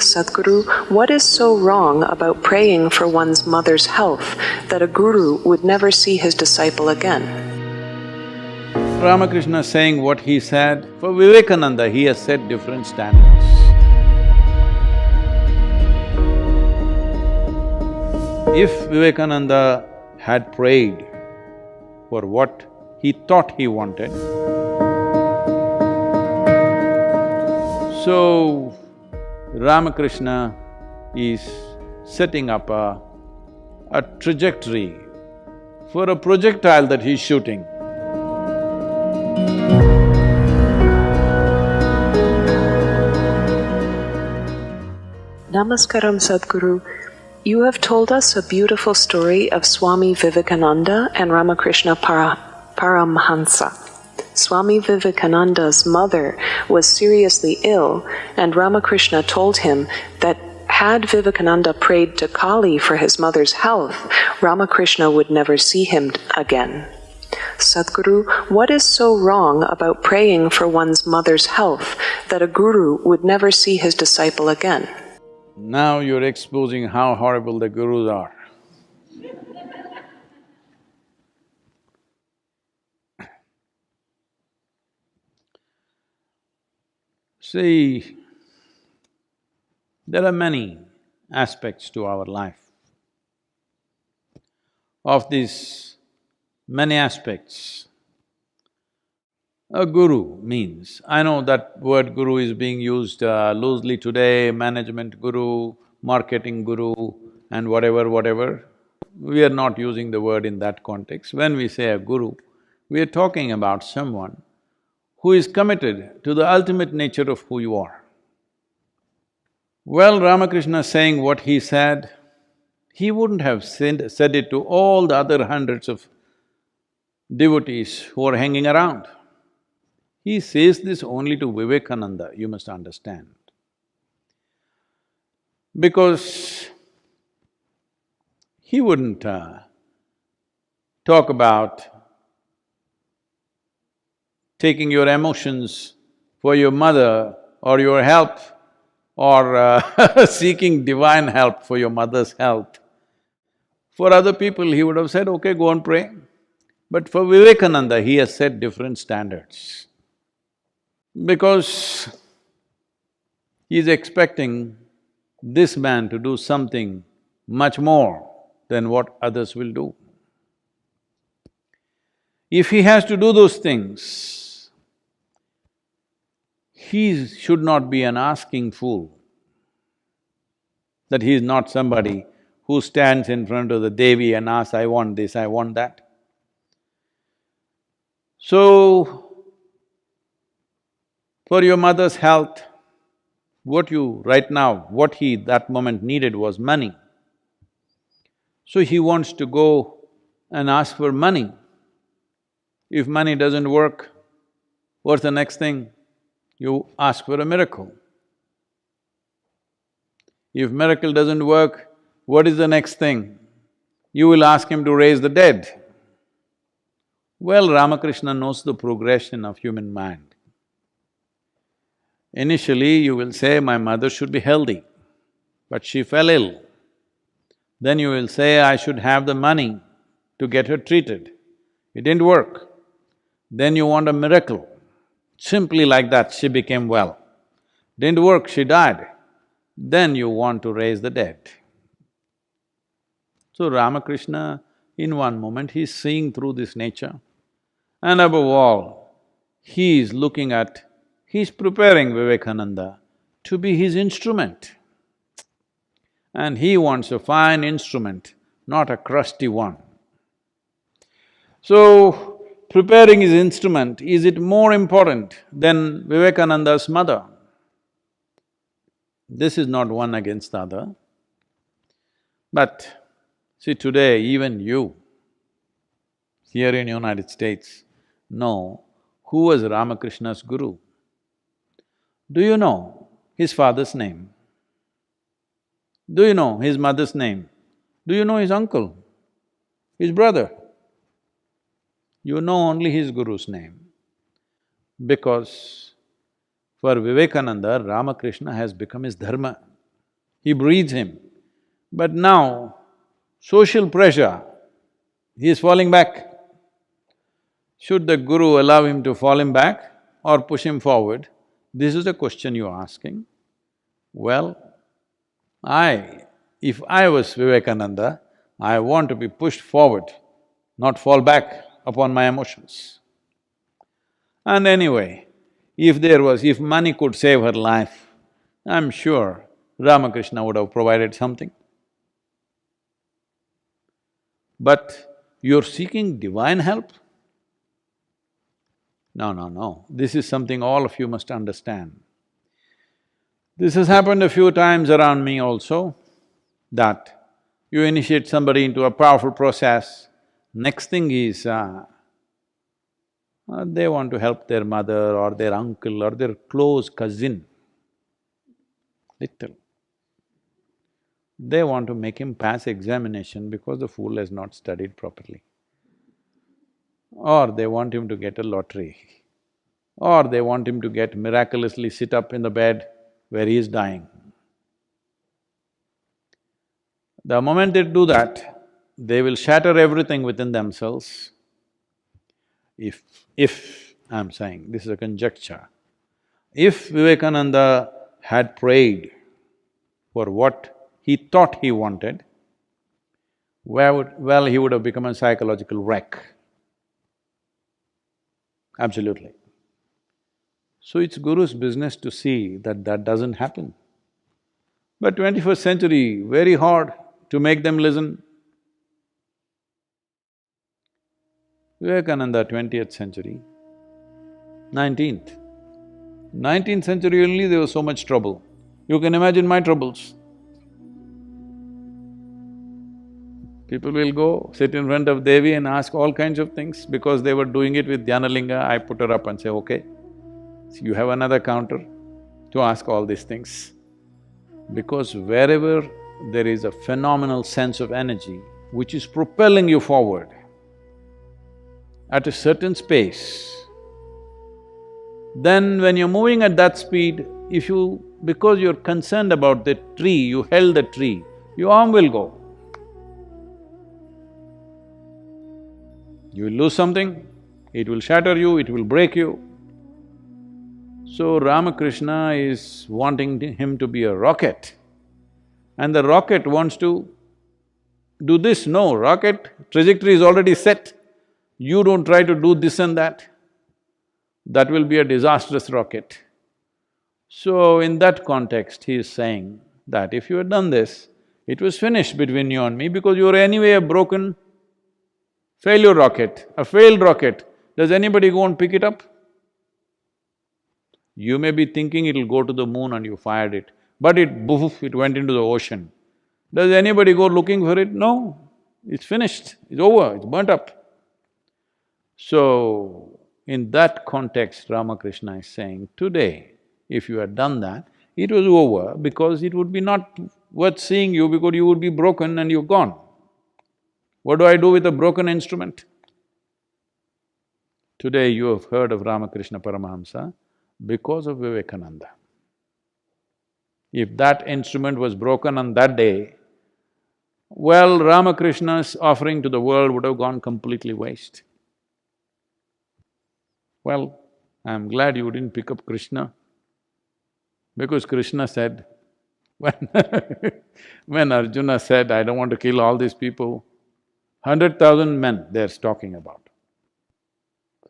Sadhguru, what is so wrong about praying for one's mother's health that a guru would never see his disciple again? Ramakrishna saying what he said, for Vivekananda he has set different standards. If Vivekananda had prayed for what he thought he wanted, so Ramakrishna is setting up a trajectory for a projectile that he's shooting. Namaskaram, Sadhguru. You have told us a beautiful story of Swami Vivekananda and Ramakrishna Paramhansa. Swami Vivekananda's mother was seriously ill, and Ramakrishna told him that had Vivekananda prayed to Kali for his mother's health, Ramakrishna would never see him again. Sadhguru, what is so wrong about praying for one's mother's health that a guru would never see his disciple again? Now you're exposing how horrible the gurus are. See, there are many aspects to our life. Of these many aspects, a guru means, I know that word guru is being used loosely today, management guru, marketing guru and whatever. We are not using the word in that context. When we say a guru, we are talking about someone who is committed to the ultimate nature of who you are. Well, Ramakrishna saying what he said, he wouldn't have said it to all the other hundreds of devotees who are hanging around. He says this only to Vivekananda, you must understand. Because he wouldn't talk about taking your emotions for your mother or your help or seeking divine help for your mother's health. For other people, he would have said, okay, go and pray. But for Vivekananda, he has set different standards. Because he is expecting this man to do something much more than what others will do. If he has to do those things, he should not be an asking fool. That he is not somebody who stands in front of the Devi and asks, I want this, I want that. So, for your mother's health, what he that moment needed was money. So he wants to go and ask for money. If money doesn't work, what's the next thing? You ask for a miracle. If miracle doesn't work, what is the next thing? You will ask him to raise the dead. Well, Ramakrishna knows the progression of human mind. Initially, you will say, my mother should be healthy, but she fell ill. Then you will say, I should have the money to get her treated. It didn't work. Then you want a miracle. Simply like that, she became well. Didn't work, she died. Then you want to raise the dead. So Ramakrishna, in one moment, he's seeing through this nature. And above all, he is looking at… he's preparing Vivekananda to be his instrument. And he wants a fine instrument, not a crusty one. So, preparing his instrument, is it more important than Vivekananda's mother? This is not one against the other. But see, today even you, here in United States, know who was Ramakrishna's guru. Do you know his father's name? Do you know his mother's name? Do you know his uncle, his brother? You know only his guru's name. Because for Vivekananda, Ramakrishna has become his dharma. he breathes him. But now, social pressure, he is falling back. Should the guru allow him to fall him back or push him forward? This is the question you're asking. Well, if I was Vivekananda, I want to be pushed forward, not fall back upon my emotions. And anyway, if money could save her life, I'm sure Ramakrishna would have provided something. But you're seeking divine help? No, this is something all of you must understand. This has happened a few times around me also, that you initiate somebody into a powerful process, next thing is, they want to help their mother or their uncle or their close cousin, little. They want to make him pass examination because the fool has not studied properly. Or they want him to get a lottery. Or they want him to get miraculously sit up in the bed where he is dying. The moment they do that, they will shatter everything within themselves. If, I'm saying, this is a conjecture, if Vivekananda had prayed for what he thought he wanted, well, he would have become a psychological wreck. Absolutely. So it's Guru's business to see that that doesn't happen. But 21st century, very hard to make them listen. Vivekananda, 20th century, 19th. 19th century only there was so much trouble. You can imagine my troubles. People will go, sit in front of Devi and ask all kinds of things. Because they were doing it with Dhyanalinga, I put her up and say, okay, so you have another counter to ask all these things. Because wherever there is a phenomenal sense of energy which is propelling you forward, at a certain space, then when you're moving at that speed, because you're concerned about the tree, you held the tree, your arm will go. You will lose something, it will shatter you, it will break you. So Ramakrishna is wanting him to be a rocket, and the rocket wants to do this. No, rocket trajectory is already set. You don't try to do this and that. That will be a disastrous rocket. So in that context, he is saying that if you had done this, it was finished between you and me because you were anyway a broken failure rocket, a failed rocket. Does anybody go and pick it up? You may be thinking it'll go to the moon and you fired it, but it went into the ocean. Does anybody go looking for it? No, it's finished, it's over, it's burnt up. So, in that context, Ramakrishna is saying, today, if you had done that, it was over because it would be not worth seeing you because you would be broken and you're gone. What do I do with a broken instrument? Today you have heard of Ramakrishna Paramahamsa because of Vivekananda. If that instrument was broken on that day, well, Ramakrishna's offering to the world would have gone completely waste. Well, I'm glad you didn't pick up Krishna, because Krishna said, when Arjuna said, I don't want to kill all these people, 100,000 men they're talking about.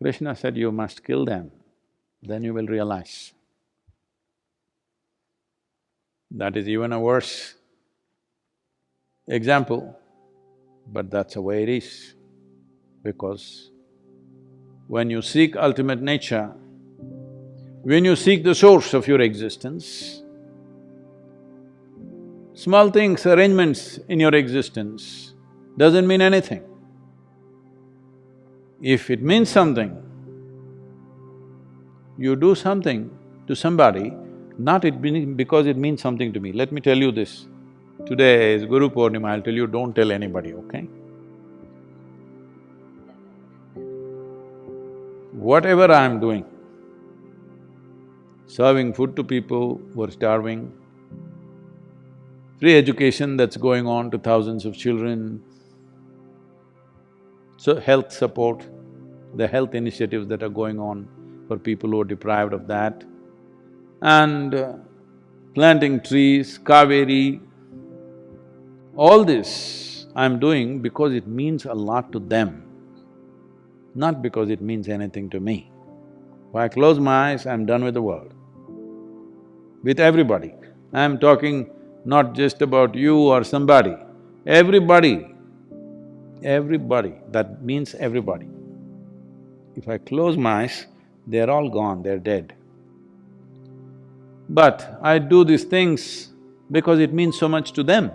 Krishna said, you must kill them, then you will realize. That is even a worse example, but that's the way it is. Because when you seek ultimate nature, when you seek the source of your existence, small things, arrangements in your existence doesn't mean anything. If it means something, you do something to somebody, not because it means something to me. Let me tell you this, today is Guru Purnima, I'll tell you, don't tell anybody, okay? Whatever I'm doing, serving food to people who are starving, free education that's going on to thousands of children, so health support, the health initiatives that are going on for people who are deprived of that, and planting trees, Kaveri, all this I'm doing because it means a lot to them, not because it means anything to me. If I close my eyes, I'm done with the world, with everybody. I'm talking not just about you or somebody, everybody, everybody, that means everybody. If I close my eyes, they're all gone, they're dead. But I do these things because it means so much to them.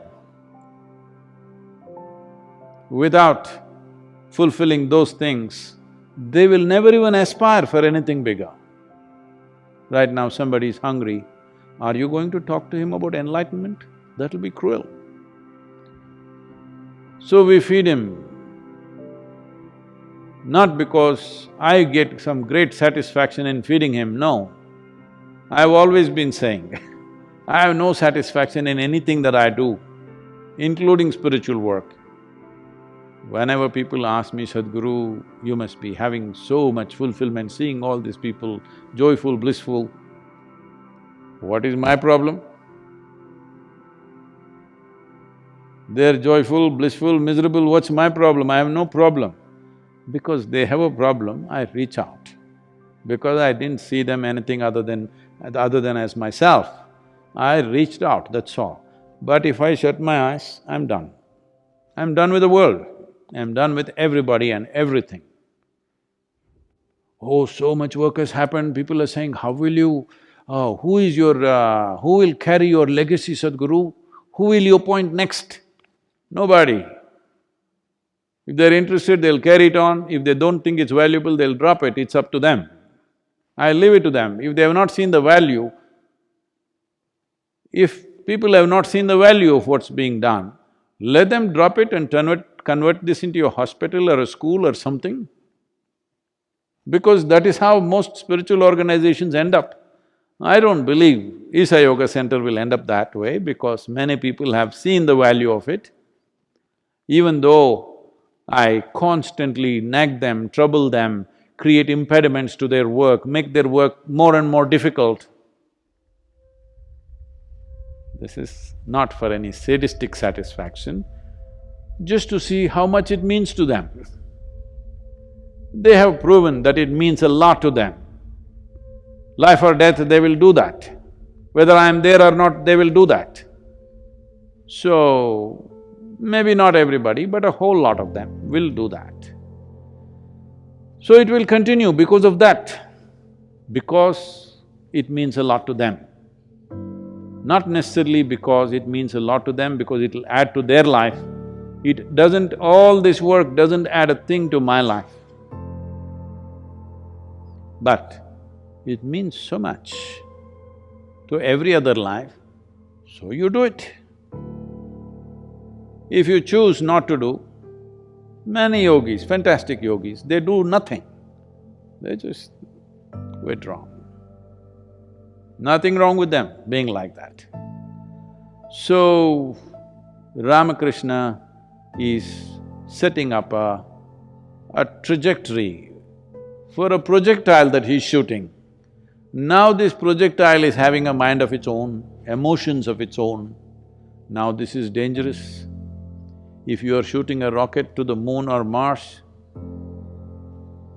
Without fulfilling those things, they will never even aspire for anything bigger. Right now somebody is hungry, are you going to talk to him about enlightenment? That'll be cruel. So we feed him, not because I get some great satisfaction in feeding him, no. I've always been saying, I have no satisfaction in anything that I do, including spiritual work. Whenever people ask me, Sadhguru, you must be having so much fulfillment seeing all these people joyful, blissful. What is my problem? They're joyful, blissful, miserable, what's my problem? I have no problem. Because they have a problem, I reach out. Because I didn't see them anything other than as myself, I reached out, that's all. But if I shut my eyes, I'm done. I'm done with the world. I'm done with everybody and everything. Oh, so much work has happened, people are saying, how will you… who will carry your legacy, Sadhguru? Who will you appoint next? Nobody. If they're interested, they'll carry it on. If they don't think it's valuable, they'll drop it, it's up to them. I leave it to them. If they have not seen the value, if people have not seen the value of what's being done, let them drop it and convert this into a hospital or a school or something. Because that is how most spiritual organizations end up. I don't believe Isha Yoga Center will end up that way because many people have seen the value of it. Even though I constantly nag them, trouble them, create impediments to their work, make their work more and more difficult. This is not for any sadistic satisfaction, just to see how much it means to them. They have proven that it means a lot to them. Life or death, they will do that. Whether I am there or not, they will do that. So, maybe not everybody, but a whole lot of them will do that. So it will continue because of that, because it means a lot to them. Not necessarily because it means a lot to them, because it'll add to their life. It doesn't… all this work doesn't add a thing to my life. But it means so much to every other life, so you do it. If you choose not to do, many yogis, fantastic yogis, they do nothing, they just withdraw. Nothing wrong with them being like that. So, Ramakrishna is setting up a trajectory for a projectile that he's shooting. Now this projectile is having a mind of its own, emotions of its own. Now this is dangerous. If you are shooting a rocket to the moon or Mars,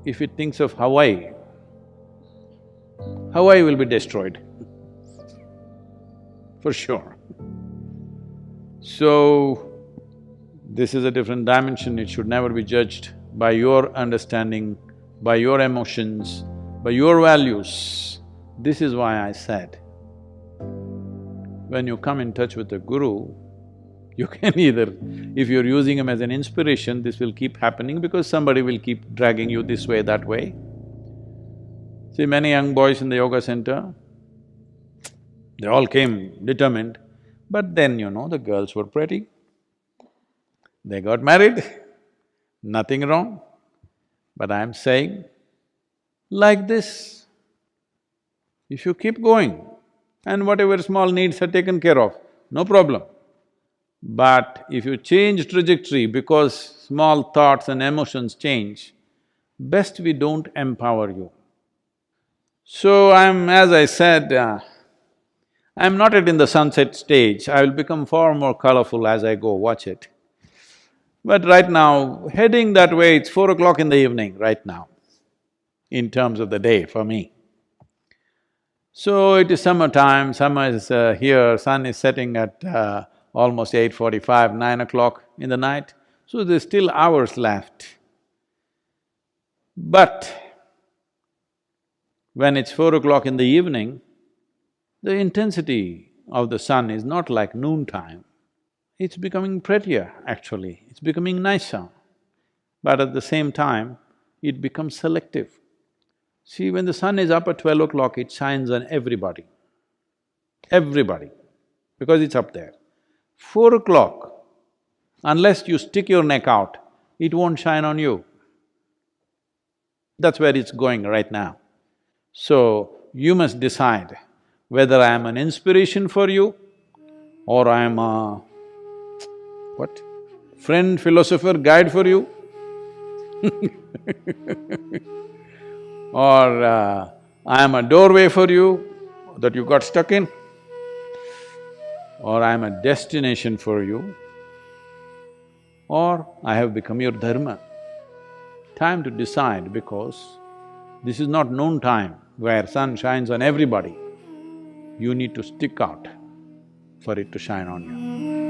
if it thinks of Hawaii, Hawaii will be destroyed, for sure. So, this is a different dimension, it should never be judged by your understanding, by your emotions, by your values. This is why I said, when you come in touch with a guru, you can either… if you're using him as an inspiration, this will keep happening because somebody will keep dragging you this way, that way. See, many young boys in the yoga center, they all came determined, but then, the girls were pretty. They got married, nothing wrong. But I'm saying, like this, if you keep going and whatever small needs are taken care of, no problem. But if you change trajectory because small thoughts and emotions change, best we don't empower you. So as I said, I'm not yet in the sunset stage, I will become far more colorful as I go, watch it. But right now, heading that way, it's 4 o'clock in the evening right now, in terms of the day for me. So it is summertime, summer is here, sun is setting at almost 8:45, 9 o'clock in the night, so there's still hours left. But when it's 4 o'clock in the evening, the intensity of the sun is not like noontime. It's becoming prettier, actually, it's becoming nicer. But at the same time, it becomes selective. See, when the sun is up at 12 o'clock, it shines on everybody, because it's up there. 4 o'clock, unless you stick your neck out, it won't shine on you. That's where it's going right now. So, you must decide whether I am an inspiration for you or I am a… what? Friend, philosopher, guide for you or I am a doorway for you that you got stuck in, or I am a destination for you, or I have become your dharma. Time to decide, because this is not noon time where sun shines on everybody. You need to stick out for it to shine on you.